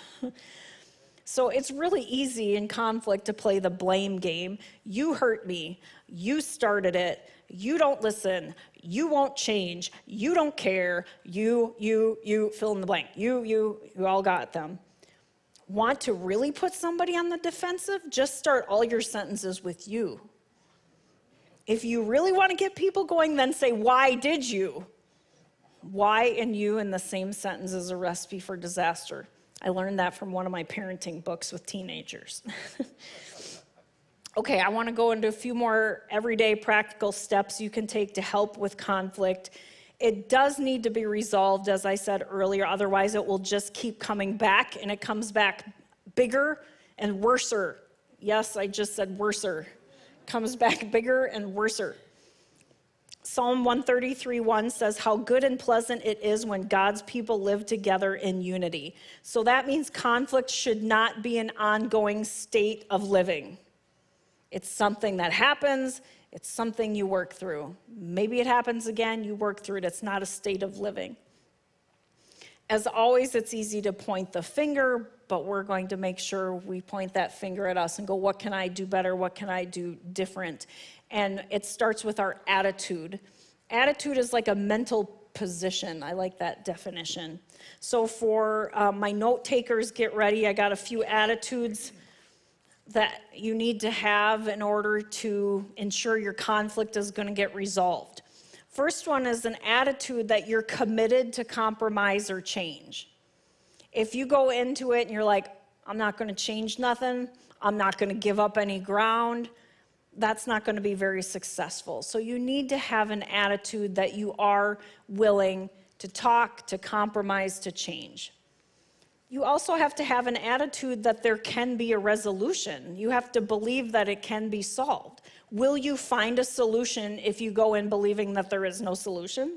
So it's really easy in conflict to play the blame game. You hurt me. You started it. you don't listen, you won't change, you don't care, you, fill in the blank. You all got them. Want to really put somebody on the defensive? Just start all your sentences with you. If you really want to get people going, then say, why did you? Why and you in the same sentence is a recipe for disaster. I learned that from one of my parenting books with teenagers. Okay, I want to go into a few more everyday practical steps you can take to help with conflict. It does need to be resolved, as I said earlier, otherwise it will just keep coming back, and it comes back bigger and worser. Yes, I just said worser. Comes back bigger and worser. Psalm 133:1 says, how good and pleasant it is when God's people live together in unity. So that means conflict should not be an ongoing state of living. It's something that happens, it's something you work through. Maybe it happens again, you work through it. It's not a state of living. As always, it's easy to point the finger, but we're going to make sure we point that finger at us and go, what can I do better? What can I do different? And it starts with our attitude. Attitude is like a mental position. I like that definition. So for my note takers, get ready. I got a few attitudes that you need to have in order to ensure your conflict is going to get resolved. First one is an attitude that you're committed to compromise or change. If you go into it and you're like, I'm not going to change nothing, I'm not going to give up any ground, that's not going to be very successful. So you need to have an attitude that you are willing to talk, to compromise, to change. You also have to have an attitude that there can be a resolution. You have to believe that it can be solved. Will you find a solution if you go in believing that there is no solution?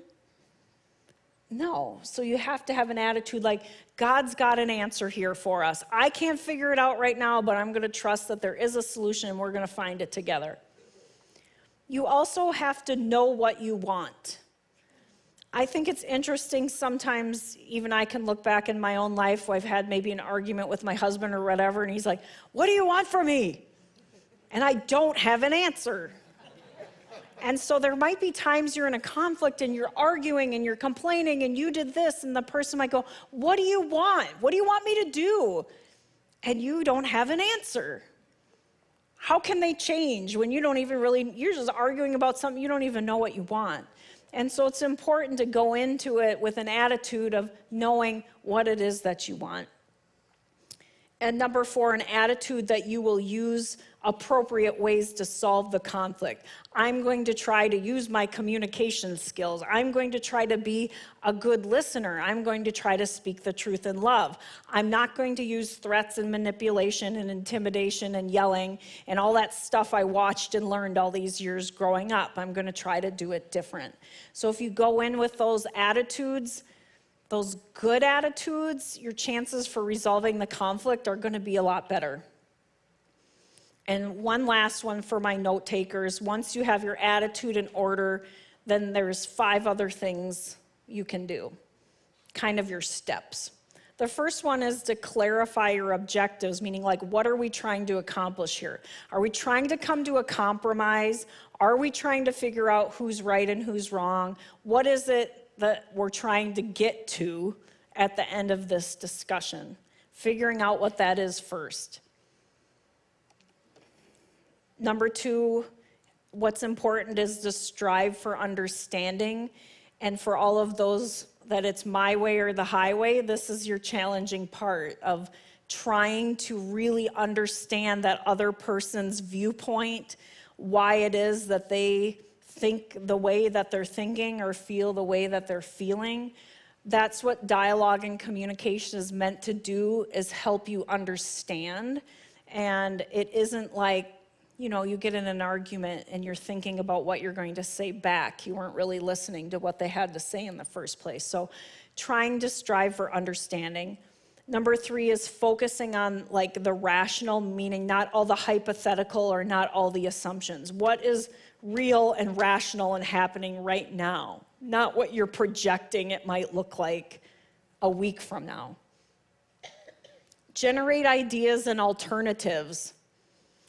No. So you have to have an attitude like, God's got an answer here for us. I can't figure it out right now, but I'm going to trust that there is a solution and we're going to find it together. You also have to know what you want. I think it's interesting sometimes, even I can look back in my own life where I've had maybe an argument with my husband or whatever, and he's like, what do you want from me? And I don't have an answer. And so there might be times you're in a conflict and you're arguing and you're complaining and you did this, and the person might go, what do you want? What do you want me to do? And you don't have an answer. How can they change when you don't even really, you're just arguing about something you don't even know what you want? And so it's important to go into it with an attitude of knowing what it is that you want. And number 4, an attitude that you will use appropriate ways to solve the conflict. I'm going to try to use my communication skills. I'm going to try to be a good listener. I'm going to try to speak the truth in love. I'm not going to use threats and manipulation and intimidation and yelling and all that stuff I watched and learned all these years growing up. I'm going to try to do it different. So if you go in with those attitudes, those good attitudes, your chances for resolving the conflict are going to be a lot better. And one last one for my note takers. Once you have your attitude in order, then there's 5 other things you can do, kind of your steps. The first one is to clarify your objectives, meaning like, what are we trying to accomplish here? Are we trying to come to a compromise? Are we trying to figure out who's right and who's wrong? What is it that we're trying to get to at the end of this discussion? Figuring out what that is first. Number 2, what's important is to strive for understanding. And for all of those that it's my way or the highway, this is your challenging part of trying to really understand that other person's viewpoint, why it is that they think the way that they're thinking or feel the way that they're feeling. That's what dialogue and communication is meant to do, is help you understand. And it isn't like, you know, you get in an argument and you're thinking about what you're going to say back. You weren't really listening to what they had to say in the first place. So trying to strive for understanding. Number 3 is focusing on like the rational, meaning not all the hypothetical or not all the assumptions. What is real and rational and happening right now? Not what you're projecting it might look like a week from now. Generate ideas and alternatives.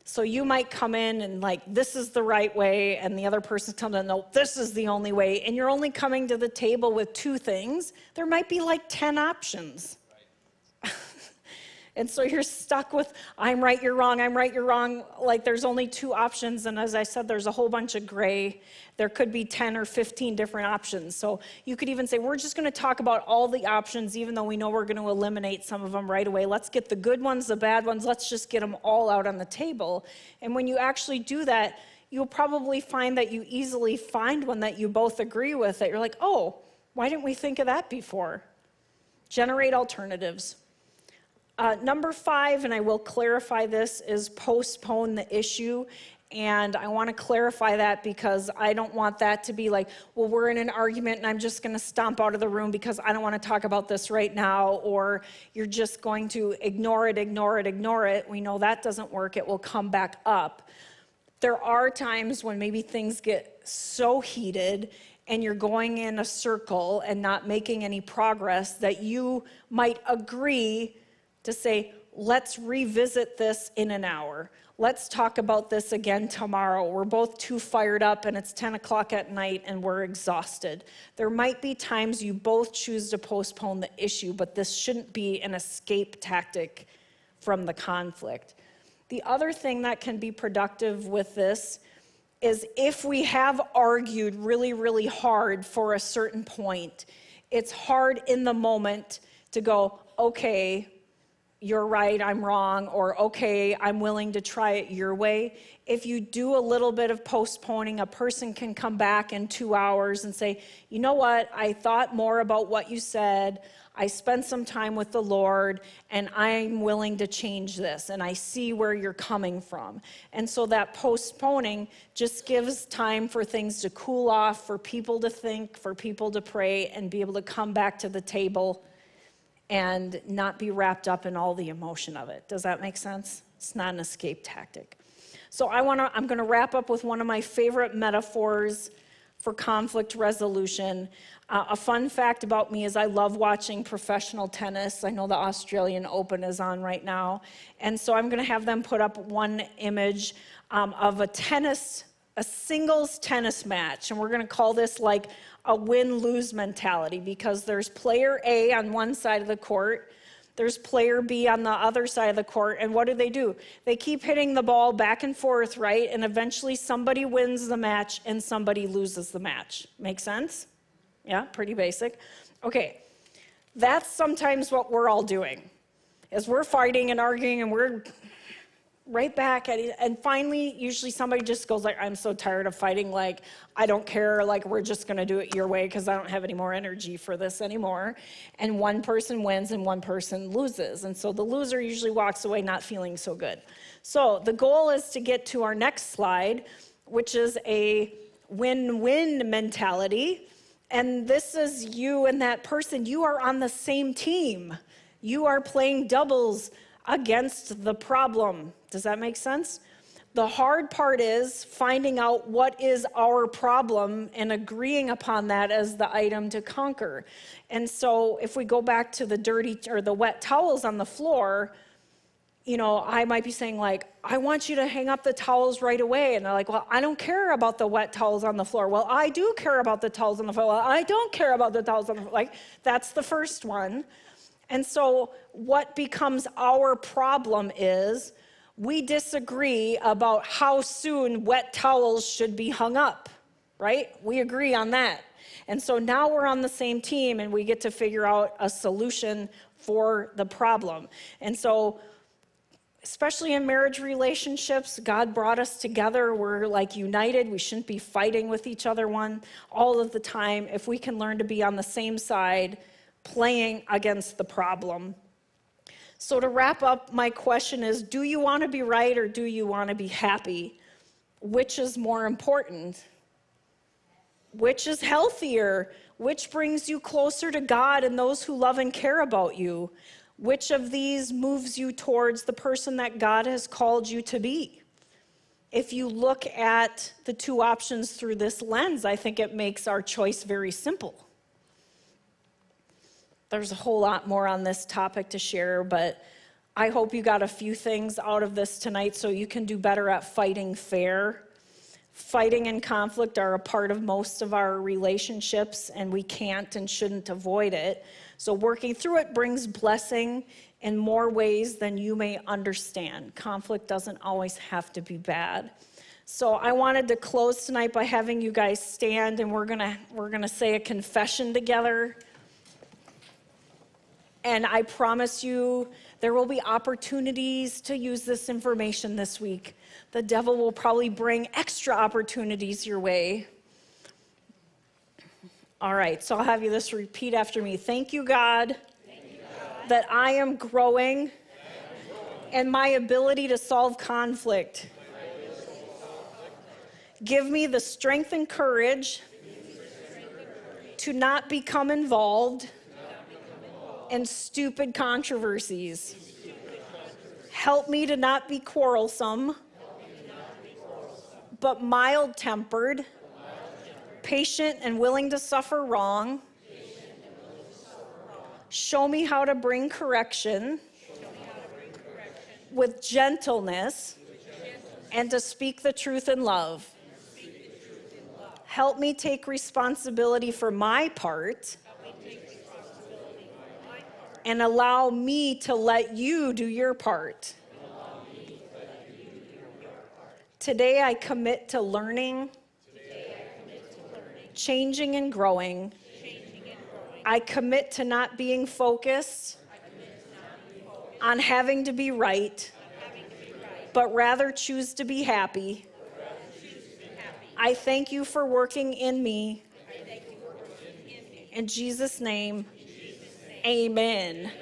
So you might come in and like, this is the right way, and the other person comes in, no, this is the only way, and you're only coming to the table with 2 things. There might be like 10 options. Right. And so you're stuck with, I'm right, you're wrong, I'm right, you're wrong. Like there's only 2 options, and as I said, there's a whole bunch of gray. There could be 10 or 15 different options. So you could even say, we're just gonna talk about all the options, even though we know we're gonna eliminate some of them right away. Let's get the good ones, the bad ones, let's just get them all out on the table. And when you actually do that, you'll probably find that you easily find one that you both agree with, that you're like, oh, why didn't we think of that before? Generate alternatives. Number 5, and I will clarify this, is postpone the issue. And I want to clarify that because I don't want that to be like, well, we're in an argument and I'm just going to stomp out of the room because I don't want to talk about this right now, or you're just going to ignore it, ignore it, ignore it. We know that doesn't work. It will come back up. There are times when maybe things get so heated and you're going in a circle and not making any progress that you might agree to say, let's revisit this in an hour. Let's talk about this again tomorrow. We're both too fired up and it's 10 o'clock at night and we're exhausted. There might be times you both choose to postpone the issue, but this shouldn't be an escape tactic from the conflict. The other thing that can be productive with this is if we have argued really, really hard for a certain point, it's hard in the moment to go, okay, you're right, I'm wrong, or okay, I'm willing to try it your way. If you do a little bit of postponing, a person can come back in 2 hours and say, you know what, I thought more about what you said, I spent some time with the Lord, and I'm willing to change this, and I see where you're coming from. And so that postponing just gives time for things to cool off, for people to think, for people to pray, and be able to come back to the table and not be wrapped up in all the emotion of it. Does that make sense? It's not an escape tactic. So I'm gonna wrap up with one of my favorite metaphors for conflict resolution. A fun fact about me is I love watching professional tennis. I know the Australian Open is on right now. And so I'm gonna have them put up one image of a singles tennis match. And we're gonna call this like a win-lose mentality, because there's player A on one side of the court, there's player B on the other side of the court, and what do? They keep hitting the ball back and forth, right? And eventually somebody wins the match and somebody loses the match. Make sense? Yeah, pretty basic. Okay, that's sometimes what we're all doing, is we're fighting and arguing and we're right back at it, and finally, usually somebody just goes like, I'm so tired of fighting, like, I don't care, like, we're just gonna do it your way because I don't have any more energy for this anymore. And one person wins and one person loses. And so the loser usually walks away not feeling so good. So the goal is to get to our next slide, which is a win-win mentality. And this is you and that person. You are on the same team. You are playing doubles against the problem. Does that make sense? The hard part is finding out what is our problem and agreeing upon that as the item to conquer. And so if we go back to the dirty or the wet towels on the floor, you know, I might be saying like, I want you to hang up the towels right away. And they're like, well, I don't care about the wet towels on the floor. Well, I do care about the towels on the floor. Well, I don't care about the towels on the floor. Like, that's the first one. And so what becomes our problem is we disagree about how soon wet towels should be hung up, right? We agree on that. And so now we're on the same team and we get to figure out a solution for the problem. And so, especially in marriage relationships, God brought us together. We're like united. We shouldn't be fighting with each other all of the time. If we can learn to be on the same side, playing against the problem. So to wrap up, my question is, do you want to be right or do you want to be happy? Which is more important? Which is healthier? Which brings you closer to God and those who love and care about you? Which of these moves you towards the person that God has called you to be? If you look at the 2 options through this lens, I think it makes our choice very simple. There's a whole lot more on this topic to share, but I hope you got a few things out of this tonight so you can do better at fighting fair. Fighting and conflict are a part of most of our relationships, and we can't and shouldn't avoid it. So working through it brings blessing in more ways than you may understand. Conflict doesn't always have to be bad. So I wanted to close tonight by having you guys stand, and we're gonna say a confession together. And I promise you, there will be opportunities to use this information this week. The devil will probably bring extra opportunities your way. All right, so I'll have you this repeat after me. Thank you, God, that I am growing in my ability to solve conflict. Give me the strength and courage to not become involved in stupid controversies. Help me to not be quarrelsome, but mild-tempered, patient and willing to suffer wrong. Show me how to bring correction with gentleness and to speak the truth in love. Help me take responsibility for my part and allow me to let you do your part. Today I commit to learning, changing and growing. I commit to not being focused on having to be right, but rather choose to be happy. I thank you for working in me. In Jesus' name, amen.